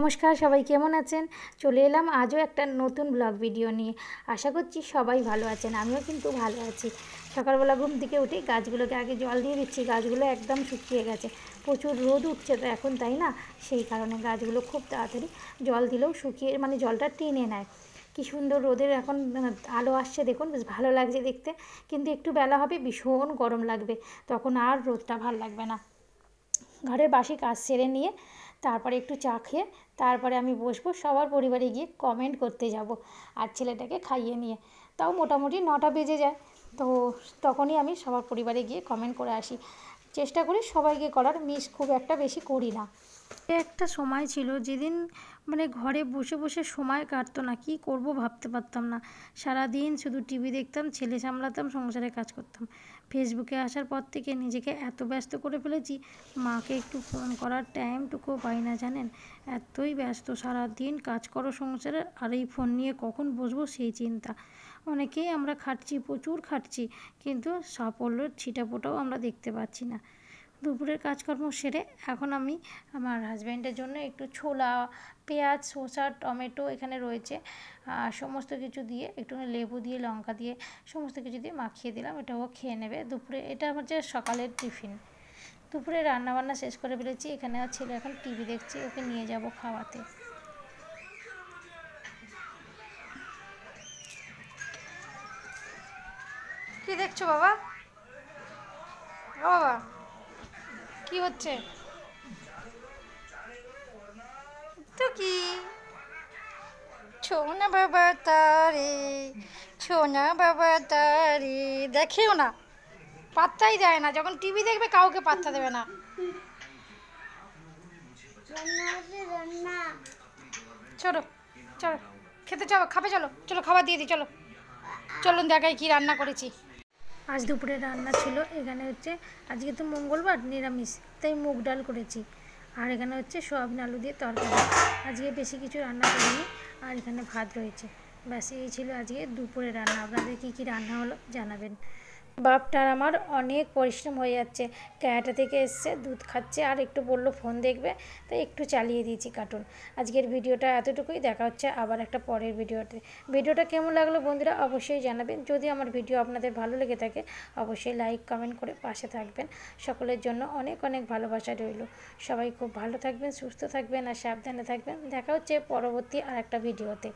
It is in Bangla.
নমস্কার, সবাই কেমন আছেন? চলে এলাম আজও একটা নতুন ব্লগ ভিডিও নিয়ে। আশা করছি সবাই ভালো আছেন, আমিও কিন্তু ভালো আছি। সকালবেলা ঘুম থেকে উঠে গাছগুলোকে আগে জল দিয়ে দিচ্ছি। গাছগুলো একদম শুকিয়ে গেছে, প্রচুর রোদ উঠছে তো এখন, তাই না? সেই কারণে গাছগুলো খুব তাড়াতাড়ি জল দিলেও শুকিয়ে জলটা টেনে নেয়। কী সুন্দর রোদের এখন আলো আসছে, দেখুন বেশ ভালো লাগছে দেখতে। কিন্তু একটু বেলা হবে ভীষণ গরম লাগবে, তখন আর রোদটা ভালো লাগবে না। ঘরের বাসি কাজ সেরে নিয়ে তারপরে একটু চা খেয়ে তারপরে আমি বসবো, সবার পরিবারে গিয়ে কমেন্ট করতে যাব আর ছেলেটাকে খাইয়ে নিয়ে। তাও মোটামুটি 9টা বেজে যায়, তো তখনই আমি সবার পরিবারে গিয়ে কমেন্ট করে আসি। চেষ্টা করি সবাইকে করার, মিস খুব একটা বেশি করি না। একটা সময় ছিল যেদিন ঘরে বসে বসে সময় কাটতো না, কি করব ভাবতে পারতাম না। সারাদিন শুধু টিভি দেখতাম, ছেলে সামলাতাম, সংসারের কাজ করতাম। ফেসবুকে আসার পর থেকে নিজেকে এত ব্যস্ত করে ফেলেছি, মাকে একটু ফোন করার টাইমটুকুও পাই না, জানেন? এতই ব্যস্ত, সারাদিন কাজ করো সংসারের, আর এই ফোন নিয়ে কখন বসবো সেই চিন্তা। অনেকেই আমরা খাটছি, প্রচুর খাটছি, কিন্তু সাফল্যের ছিটাফোঁটাও আমরা দেখতে পাচ্ছি না। দুপুরের কাজকর্ম সেরে এখন আমি আমার হাজব্যান্ডের জন্য একটু ছোলা, পেঁয়াজ, শসা, টমেটো এখানে রয়েছে, সমস্ত কিছু দিয়ে একটু লেবু দিয়ে, লঙ্কা দিয়ে, সমস্ত কিছু দিয়ে মাখিয়ে দিলাম। এটাও খেয়ে নেবে দুপুরে। এটা হচ্ছে সকালের টিফিন। দুপুরে রান্নাবান্না শেষ করে ফেলেছি। এখানে ছেলে এখন টিভি দেখছি, ওকে নিয়ে যাব খাওয়াতে। কি দেখছো বাবা? বাবা কি হচ্ছে তো? কি ছোনা বাবা তারে, ছোনা বাবা তারে দেখেও না, পাত্তাই দেয় না। যখন টিভি দেখবে কাউকে পাত্তা দেবে না। চলো চলো খেতে, চলো খাবে, চলো চলো খাবার দিয়ে দিই, চলো চলুন দেখাই কি রান্না করেছি। আজ দুপুরে রান্না ছিল এখানে হচ্ছে, আজকে তো মঙ্গলবার, নিরামিষ, তাই মুগ ডাল করেছি। আর এখানে হচ্ছে সয়াবিন আলু দিয়ে তরকারি। আজকে বেশি কিছু রান্না করিনি। আর এখানে ভাত রয়েছে। ব্যাস এই ছিল আজকে দুপুরে রান্না। আপনাদের কী কী রান্না হলো জানাবেন। বাপটার আমার অনেক পরিশ্রম হয়ে যাচ্ছে। ক্যারাটে থেকে এসছে, দুধ খাচ্ছে, আর একটু বললো ফোন দেখবে, তাই একটু চালিয়ে দিয়েছি কার্টুন। আজকের ভিডিওটা এতটুকুই, দেখা হচ্ছে আবার একটা পরের ভিডিওতে। ভিডিওটা কেমন লাগলো বন্ধুরা অবশ্যই জানাবেন। যদি আমার ভিডিও আপনাদের ভালো লেগে থাকে অবশ্যই লাইক কমেন্ট করে পাশে থাকবেন। সকলের জন্য অনেক অনেক ভালোবাসা রইল। সবাই খুব ভালো থাকবেন, সুস্থ থাকবেন আর সাবধানে থাকবেন। দেখা হচ্ছে পরবর্তী আর একটা ভিডিওতে।